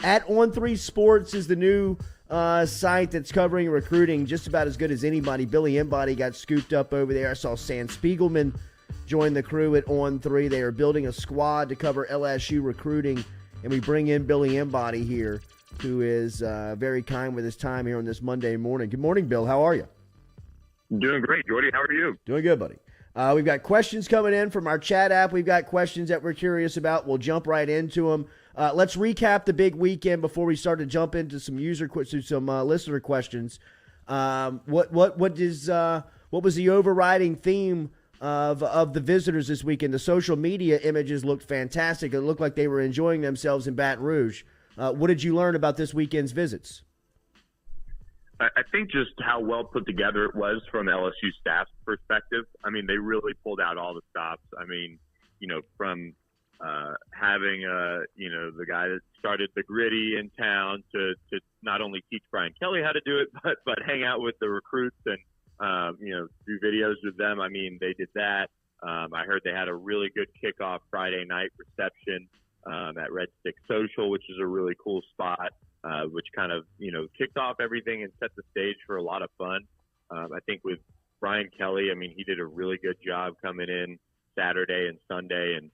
At On3 Sports is the new site that's covering recruiting just about as good as anybody. Billy Embody got scooped up over there. I saw Sam Spiegelman join the crew at On3. They are building a squad to cover LSU recruiting, and we bring in Billy Embody here, who is very kind with his time here on this Monday morning. Good morning, Bill. How are you? Doing great, Jordy. How are you? Doing good, buddy. We've got questions coming in from our chat app. We've got questions that we're curious about. We'll jump right into them. Let's recap the big weekend before we start to jump into some listener questions. What was the overriding theme of the visitors this weekend? The social media images looked fantastic. It looked like they were enjoying themselves in Baton Rouge. What did you learn about this weekend's visits? I think just how well put together it was from LSU staff's perspective. I mean, they really pulled out all the stops. I mean, from having the guy that started the Gritty in town to not only teach Brian Kelly how to do it, but hang out with the recruits and do videos with them. I mean, they did that. I heard they had a really good kickoff Friday night reception at Red Stick Social, which is a really cool spot. Which kind of, kicked off everything and set the stage for a lot of fun. I think with Brian Kelly, I mean, he did a really good job coming in Saturday and Sunday and,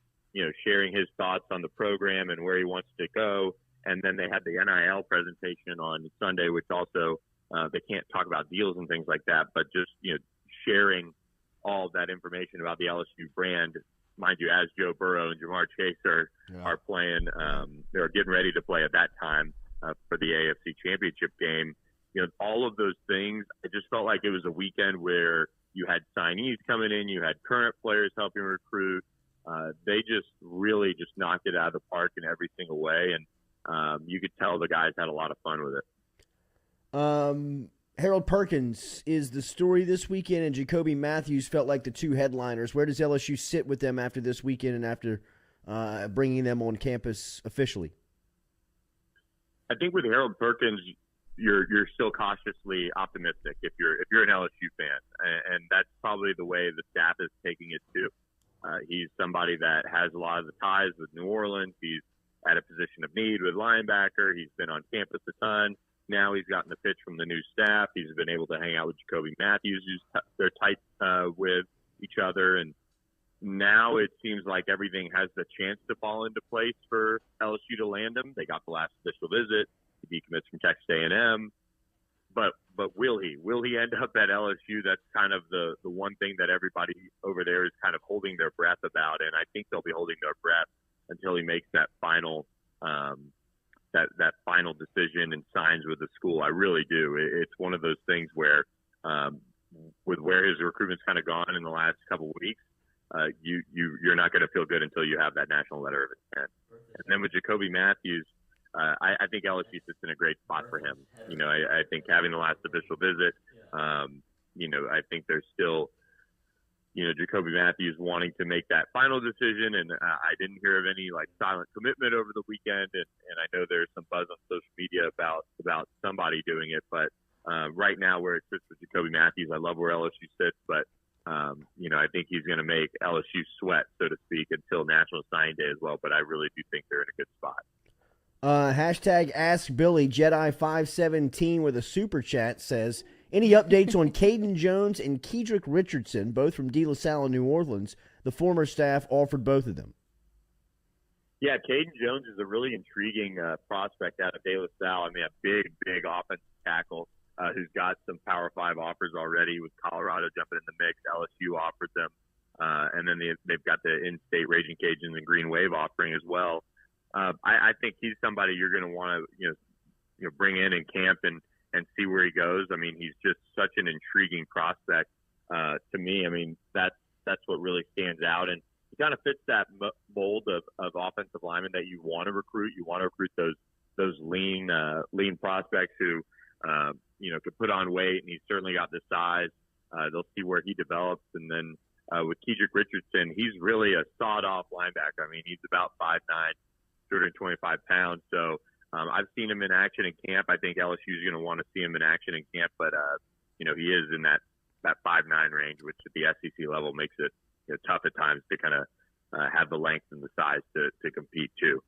sharing his thoughts on the program and where he wants to go. And then they had the NIL presentation on Sunday, which also they can't talk about deals and things like that, but just, sharing all of that information about the LSU brand. Mind you, as Joe Burrow and Jamar Chase are playing, they're getting ready to play at that time. For the AFC Championship game, all of those things, it just felt like it was a weekend where you had signees coming in, you had current players helping recruit. They just really just knocked it out of the park in every single way, and you could tell the guys had a lot of fun with it. Harold Perkins is the story this weekend, and Jacoby Matthews felt like the two headliners. Where does LSU sit with them after this weekend and after bringing them on campus officially? I think with Harold Perkins, you're still cautiously optimistic if you're an LSU fan, and that's probably the way the staff is taking it too. He's somebody that has a lot of the ties with New Orleans. He's at a position of need with linebacker. He's been on campus a ton. Now he's gotten the pitch from the new staff. He's been able to hang out with Jacoby Matthews, they're tight with each other, and now it seems like everything has the chance to fall into place for LSU to land him. They got the last official visit. He decommits from Texas A&M. But will he? Will he end up at LSU? That's kind of the one thing that everybody over there is kind of holding their breath about, and I think they'll be holding their breath until he makes that final that final decision and signs with the school. I really do. It's one of those things where with where his recruitment's kind of gone in the last couple of weeks, you're not going to feel good until you have that national letter of intent. And then with Jacoby Matthews, I think LSU sits in a great spot for him. I think having the last official visit, I think there's still, Jacoby Matthews wanting to make that final decision. And I didn't hear of any silent commitment over the weekend. And I know there's some buzz on social media about somebody doing it. But right now where it sits with Jacoby Matthews, I love where LSU sits, but I think he's going to make LSU sweat, so to speak, until National Signing Day as well. But I really do think they're in a good spot. Hashtag Ask Billy Jedi517 with a super chat says, any updates on Caden Jones and Kendrick Richardson, both from De La Salle, New Orleans? The former staff offered both of them. Yeah, Caden Jones is a really intriguing prospect out of De La Salle. I mean, a big offensive tackle. Who's got some Power 5 offers already with Colorado jumping in the mix. LSU offered them. And then they've got the in-state Raging Cajuns and Green Wave offering as well. I think he's somebody you're going to want to bring in camp and see where he goes. I mean, he's just such an intriguing prospect to me. I mean, that's what really stands out. And he kind of fits that mold of offensive lineman that you want to recruit. You want to recruit those lean prospects who could put on weight, and he's certainly got the size. They'll see where he develops. And then with Kendrick Richardson, he's really a sawed-off linebacker. I mean, he's about 5'9", 225 pounds. So I've seen him in action in camp. I think LSU is going to want to see him in action in camp. But, he is in that 5'9" range, which at the SEC level makes it tough at times to kind of have the length and the size to compete too.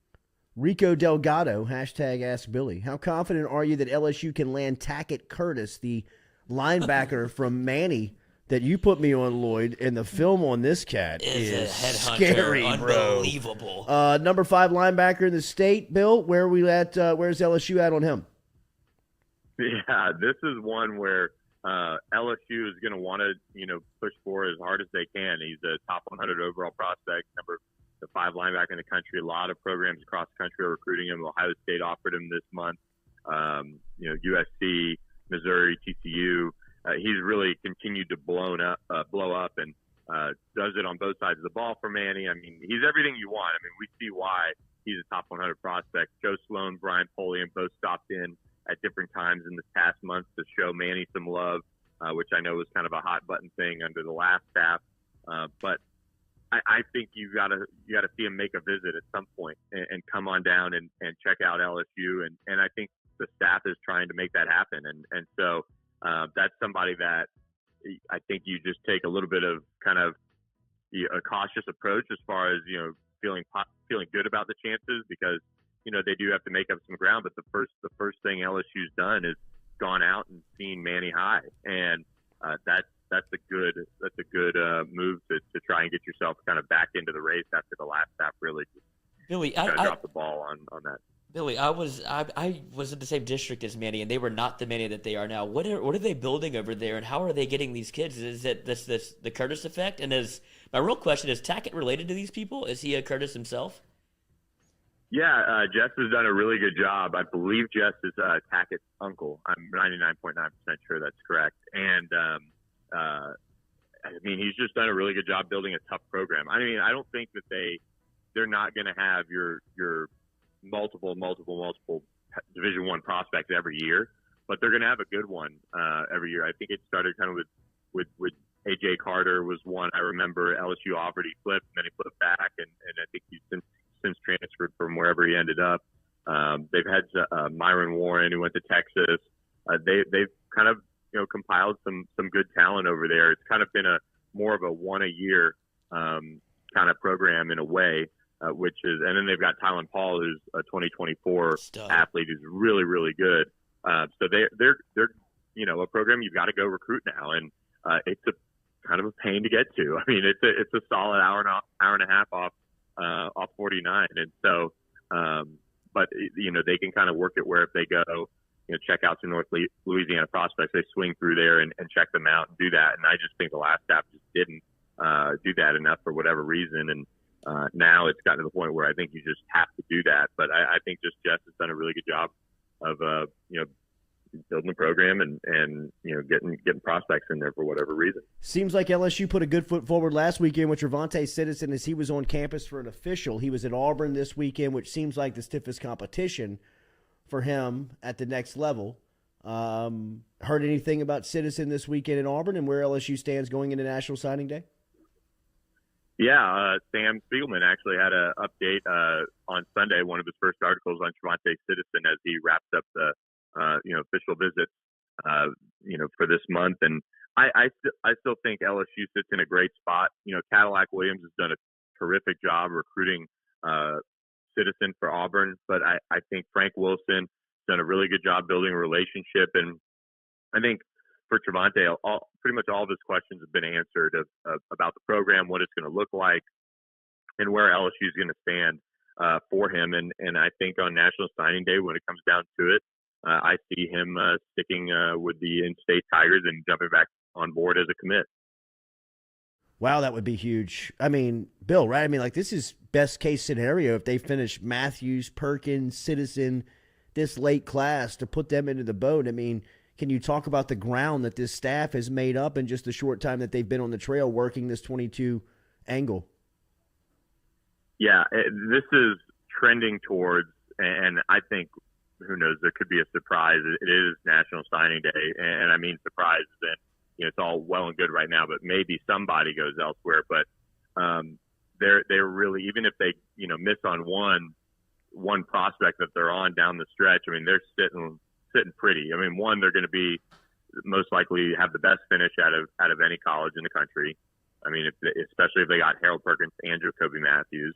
Rico Delgado, hashtag Ask Billy. How confident are you that LSU can land Tackett Curtis, the linebacker from Manny that you put me on, Lloyd, and the film on this cat is a headhunter. Scary, bro. Unbelievable. Number 5 linebacker in the state, Bill. Where are we at? Where's LSU at on him? Yeah, this is one where LSU is going to want to, push for as hard as they can. He's a top 100 overall prospect, number 5 linebacker in the country. A lot of programs across the country are recruiting him. Ohio State offered him this month. USC, Missouri, TCU. He's really continued to blow up and does it on both sides of the ball for Manny. I mean, he's everything you want. I mean, we see why he's a top 100 prospect. Joe Sloan, Brian Polian both stopped in at different times in this past month to show Manny some love, which I know was kind of a hot button thing under the last staff. But I think you gotta see him make a visit at some point and come on down and check out LSU. And I think the staff is trying to make that happen. And so that's somebody that I think you just take a little bit of kind of a cautious approach as far as, feeling good about the chances, because, they do have to make up some ground. But the first thing LSU's done is gone out and seen Manny high. And that's a good move to try and get yourself kind of back into the race after the last staff really Billy, dropped the ball on that. Billy, I was in the same district as Manny, and they were not the Manny that they are now. What are they building over there, and how are they getting these kids? Is it the Curtis effect? And my real question is Tackett related to these people? Is he a Curtis himself? Yeah, Jess has done a really good job. I believe Jess is Tackett's uncle. I'm 99.9% sure that's correct. And he's just done a really good job building a tough program. I mean, I don't think that they're not going to have your multiple Division I prospects every year, but they're going to have a good one every year. I think it started kind of with AJ Carter was one I remember LSU offered. He flipped, and then he flipped back, and I think he's since transferred from wherever he ended up. They've had Myron Warren, who went to Texas. They've kind of compiled some good talent over there. It's kind of been more of a one a year kind of program in a way. Which is, and then they've got Tylen Paul, who's a 2024 athlete who's really, really good. So they're a program you've got to go recruit now, and it's a kind of a pain to get to. I mean, it's a solid hour and a half off 49, and so, but they can kind of work it where if they go, check out some North Louisiana prospects, they swing through there and check them out and do that. And I just think the last staff just didn't do that enough for whatever reason, and now it's gotten to the point where I think you just have to do that. But I think just Jess has done a really good job of building the program and getting prospects in there for whatever reason. Seems like LSU put a good foot forward last weekend with Trevante Citizen as he was on campus for an official. He was at Auburn this weekend, which seems like the stiffest competition for him at the next level. Heard anything about Citizen this weekend in Auburn and where LSU stands going into National Signing Day? Yeah, Sam Spiegelman actually had an update on Sunday, one of his first articles on Trevante Citizen as he wrapped up the official visits for this month. And I still think LSU sits in a great spot. Cadillac Williams has done a terrific job recruiting Citizen for Auburn, but I think Frank Wilson has done a really good job building a relationship. And I think for Trevante, pretty much all of his questions have been answered about the program, what it's going to look like, and where LSU is going to stand for him. And I think on National Signing Day, when it comes down to it, I see him sticking with the in-state Tigers and jumping back on board as a commit. Wow, that would be huge. I mean, Bill, right? I mean, this is best case scenario if they finish Matthews, Perkins, Citizen, this late class to put them into the boat. I mean, can you talk about the ground that this staff has made up in just the short time that they've been on the trail working this 22 angle? Yeah, this is trending towards, and I think, who knows, there could be a surprise. It is National Signing Day, and I mean surprise, and it's all well and good right now, but maybe somebody goes elsewhere. But they're really, even if they miss on one prospect that they're on down the stretch, I mean they're sitting pretty. I mean, one, they're going to be most likely have the best finish out of any college in the country. I mean, especially if they got Harold Perkins and Jacoby Matthews.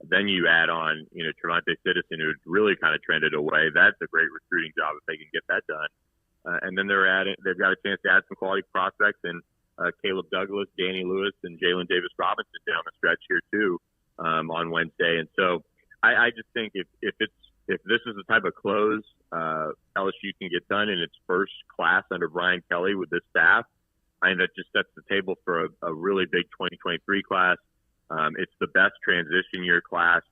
Then you add on, Trevante Citizen, who really kind of trended away. That's a great recruiting job if they can get that done. And then they've got a chance to add some quality prospects and Caleb Douglas, Danny Lewis, and Jalen Davis Robinson down the stretch here too on Wednesday. And so I just think if this is the type of close LSU can get done in its first class under Brian Kelly with this staff, I think that just sets the table for a really big 2023 class. It's the best transition year class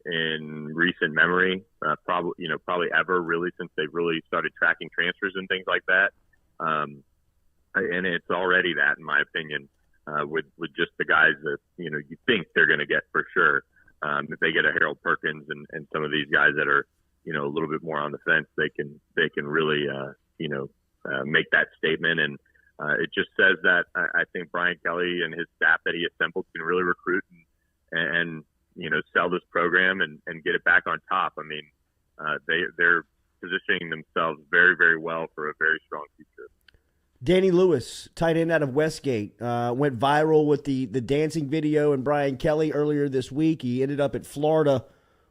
in recent memory, probably ever, really, since they've really started tracking transfers and things like that. And it's already that, in my opinion, with just the guys that you think they're going to get for sure. If they get a Harold Perkins and some of these guys that are a little bit more on the fence, they can really make that statement. And it just says that I think Brian Kelly and his staff that he assembled can really recruit and sell this program and get it back on top. I mean, they're positioning themselves very, very well for a very strong future. Danny Lewis, tight end out of Westgate, went viral with the dancing video and Brian Kelly earlier this week. He ended up at Florida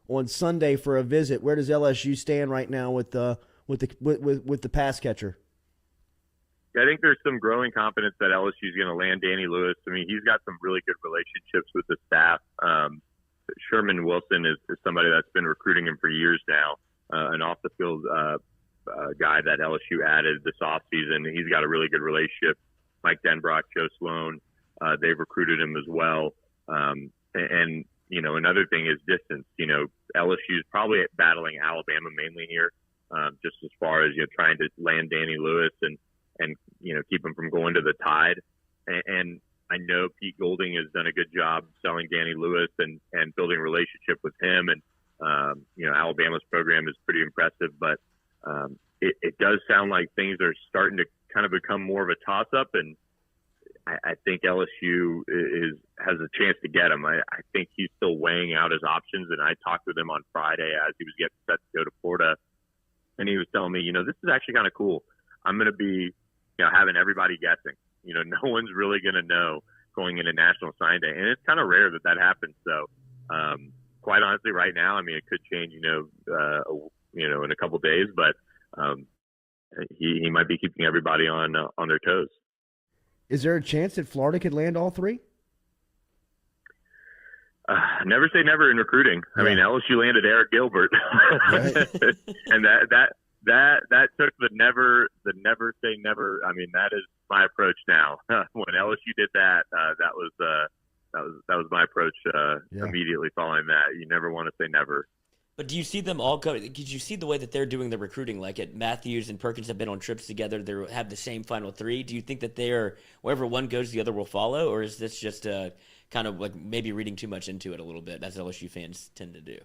on Sunday for a visit. Where does LSU stand right now with the pass catcher? I think there's some growing confidence that LSU is going to land Danny Lewis. I mean, he's got some really good relationships with the staff. Sherman Wilson is somebody that's been recruiting him for years now, an off-the-field guy that LSU added this offseason. He's got a really good relationship. Mike Denbrock, Joe Sloan, they've recruited him as well. And another thing is distance. LSU is probably battling Alabama mainly here, just as far as trying to land Danny Lewis and keep him from going to the Tide. And I know Pete Golding has done a good job selling Danny Lewis and building a relationship with him. And, Alabama's program is pretty impressive, but it does sound like things are starting to kind of become more of a toss-up. And I think LSU has a chance to get him. I think he's still weighing out his options. And I talked with him on Friday as he was getting set to go to Florida. And he was telling me, this is actually kind of cool. I'm going to be, having everybody guessing. No one's really going to know going into National Sign Day. And it's kind of rare that happens. So, quite honestly, right now, I mean, it could change, in a couple of days, but he might be keeping everybody on their toes. Is there a chance that Florida could land all three? Never say never in recruiting. Yeah. I mean, LSU landed Eric Gilbert, right. And that took the never say never. I mean, that is my approach now. When LSU did that, that was my approach immediately following that. You never want to say never. But do you see them all go? Did you see the way that they're doing the recruiting? Like Matthews and Perkins have been on trips together. They have the same final three. Do you think that wherever one goes, the other will follow, or is this just kind of like maybe reading too much into it a little bit, as LSU fans tend to do?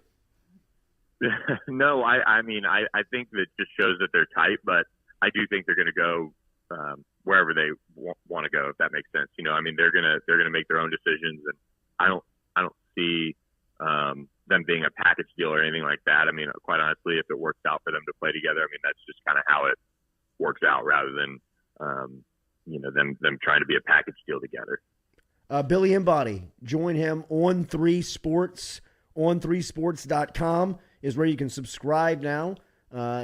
No, I mean, I think that just shows that they're tight, but I do think they're going to go wherever they want to go, if that makes sense. I mean, they're gonna make their own decisions, and I don't see them being a package deal or anything like that. I mean, quite honestly, if it works out for them to play together, I mean, that's just kind of how it works out, rather than them trying to be a package deal together. Billy Embody, join him on 3 Sports. On3sports.com is where you can subscribe now.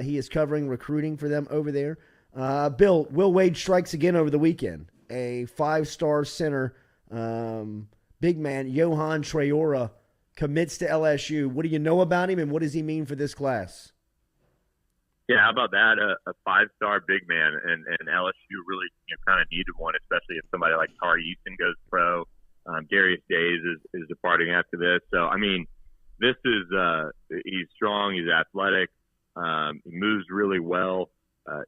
He is covering recruiting for them over there. Bill, Will Wade strikes again over the weekend. A 5-star center, big man, Johann Treyor, commits to LSU. What do you know about him, and what does he mean for this class? Yeah, how about that? A 5-star big man, and LSU really kind of needed one, especially if somebody like Tari Easton goes pro. Darius Days is departing after this. So, I mean, this is he's strong, he's athletic, he moves really well.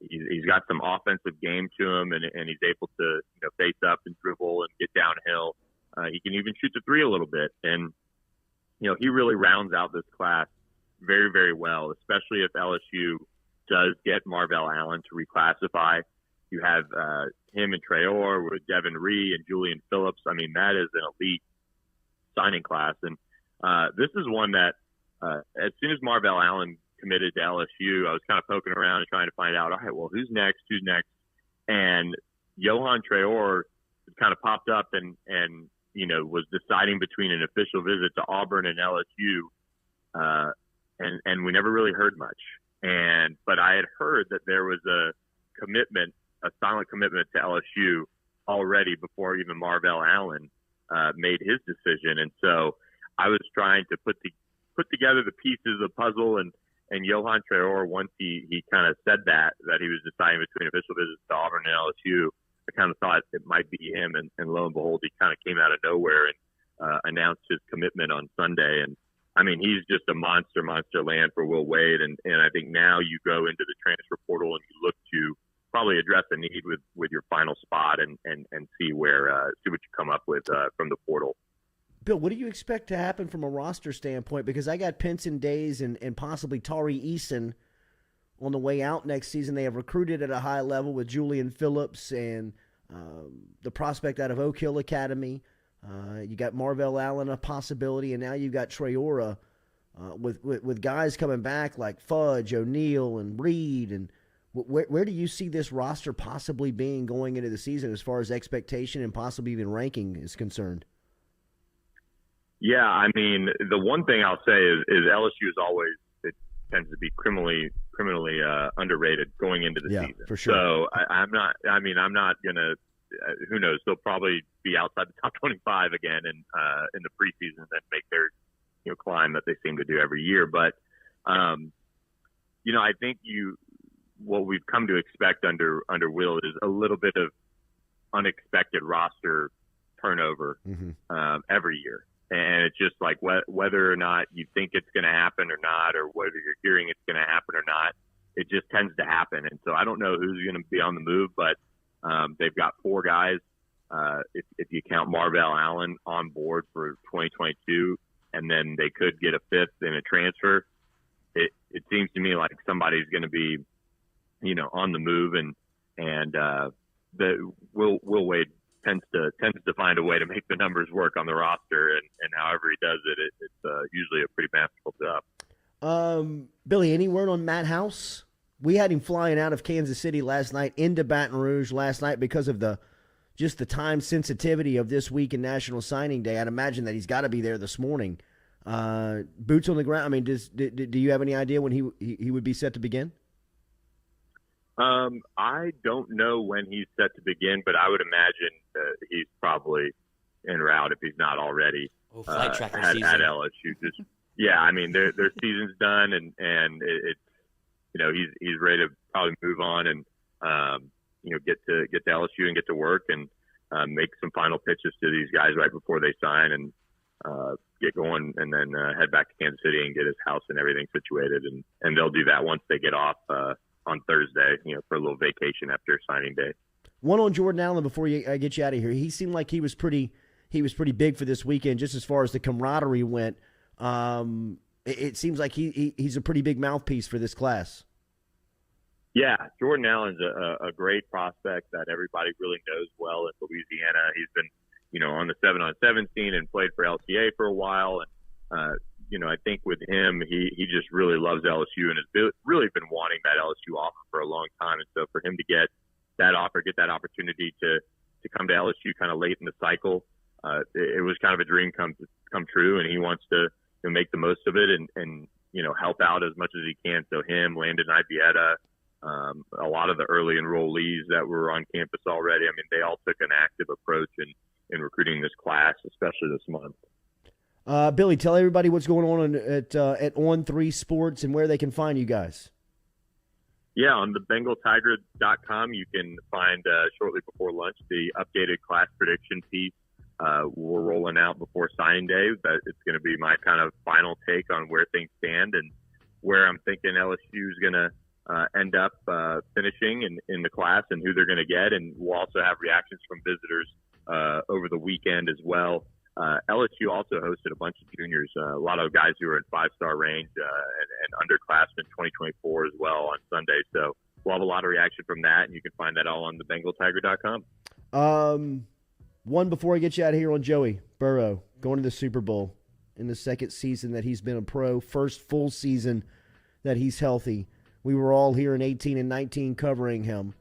He's got some offensive game to him, and he's able to face up and dribble and get downhill. He can even shoot the three a little bit, and he really rounds out this class very, very well, especially if LSU does get Marvell Allen to reclassify. You have him and Treyor with Devin Ree and Julian Phillips. I mean, that is an elite signing class. And this is one that as soon as Marvell Allen committed to LSU, I was kind of poking around and trying to find out, all right, well, who's next? And Johann Treyor kind of popped up, and was deciding between an official visit to Auburn and LSU, and we never really heard much. But I had heard that there was a silent commitment to LSU already before even Marvell Allen made his decision. And so I was trying to put together the pieces of the puzzle, and Johann Treyor, once he kind of said that he was deciding between official visits to Auburn and LSU, I kind of thought it might be him, and lo and behold, he kind of came out of nowhere and announced his commitment on Sunday. And I mean, he's just a monster land for Will Wade, and I think now you go into the transfer portal and you look to probably address a need with your final spot and see what you come up with from the portal. Bill, what do you expect to happen from a roster standpoint? Because I got Pinson Days and possibly Tari Eason on the way out next season. They have recruited at a high level with Julian Phillips and the prospect out of Oak Hill Academy. You got Marvell Allen, a possibility, and now you've got Treyor with guys coming back like Fudge, O'Neal, and Reed. And where do you see this roster possibly being going into the season as far as expectation and possibly even ranking is concerned? Yeah, I mean, the one thing I'll say is LSU is always, it tends to be criminally underrated going into the season. For sure. So I'm not going to, who knows, they'll probably be outside the top 25 again in the preseason and make their climb that they seem to do every year. But, I think what we've come to expect under Will is a little bit of unexpected roster turnover every year. And it's just like whether or not you think it's going to happen or not, or whether you're hearing it's going to happen or not, it just tends to happen. And so I don't know who's going to be on the move, but they've got 4 guys, if you count Marvell Allen, on board for 2022, and then they could get a 5th in a transfer. It seems to me like somebody's going to be, on the move, and Will Wade tends to find a way to make the numbers work on the roster, and however he does it, it's usually a pretty masterful job. Billy, any word on Matt House? We had him flying out of Kansas City last night into Baton Rouge last night because of the time sensitivity of this week in National Signing Day. I'd imagine that he's got to be there this morning. Boots on the ground. I mean, do you have any idea when he would be set to begin? I don't know when he's set to begin, but I would imagine he's probably en route if he's not already flight tracker at season. LSU. Yeah, I mean their season's done, and it's he's ready to probably move on and get to LSU and get to work and make some final pitches to these guys right before they sign and get going, and then head back to Kansas City and get his house and everything situated, and they'll do that once they get off on Thursday, for a little vacation after signing day. One on Jordan Allen before I get you out of here. He seemed like he was pretty big for this weekend, just as far as the camaraderie went. It seems like he's a pretty big mouthpiece for this class. Yeah, Jordan Allen's a great prospect that everybody really knows well in Louisiana. He's been, on the 7-on-7 scene and played for LCA for a while. And, I think with him, he just really loves LSU and has really been wanting that LSU offer for a long time. And so for him to get that offer, get that opportunity to come to LSU kind of late in the cycle, it was kind of a dream come true. And he wants to make the most of it and help out as much as he can. So him, Landon Ibieta, a lot of the early enrollees that were on campus already, I mean, they all took an active approach in recruiting this class, especially this month. Billy, tell everybody what's going on at On3 Sports and where they can find you guys. Yeah, on the BengalTiger.com, you can find shortly before lunch the updated class prediction piece. We're rolling out before signing day, but it's going to be my kind of final take on where things stand and where I'm thinking LSU is going to end up finishing in the class and who they're going to get. And we'll also have reactions from visitors over the weekend as well. LSU also hosted a bunch of juniors, a lot of guys who are in 5-star range and underclassmen 2024 as well on Sunday. So we'll have a lot of reaction from that, and you can find that all on the BengalTiger.com. One before I get you out of here on Joey Burrow going to the Super Bowl in the second season that he's been a pro, first full season that he's healthy. We were all here in 18 and 19 covering him.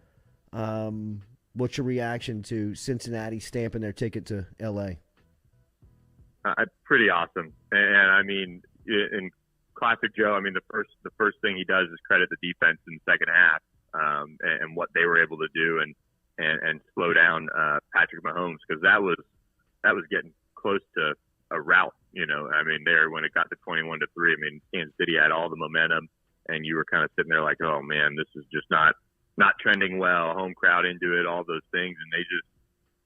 What's your reaction to Cincinnati stamping their ticket to L.A.? Pretty awesome. And I mean, in classic Joe, I mean, the first thing he does is credit the defense in the second half, and what they were able to do and slow down Patrick Mahomes, because that was getting close to a rout. I mean, there when it got to 21-3, I mean, Kansas City had all the momentum, and you were kind of sitting there like, oh man, this is just not trending well. Home crowd into it, all those things, and they just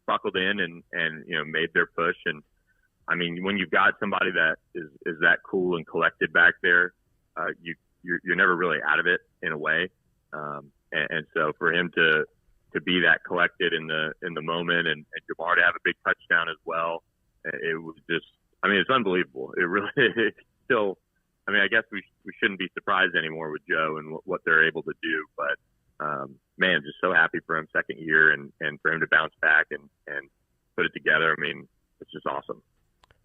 buckled in and made their push. And I mean, when you've got somebody that is that cool and collected back there, you're never really out of it in a way. And so for him to be that collected in the moment, and Jamar to have a big touchdown as well, it was just, I mean, it's unbelievable. It really still, I mean, I guess we shouldn't be surprised anymore with Joe and what they're able to do, but man, just so happy for him, second year, and for him to bounce back and put it together. I mean, it's just awesome.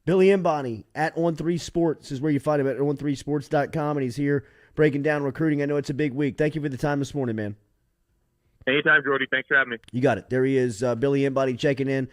Billy Embody at On3 Sports is where you find him at on3sports.com, and he's here breaking down recruiting. I know it's a big week. Thank you for the time this morning, man. Anytime, Jordy. Thanks for having me. You got it. There he is, Billy Embody checking in.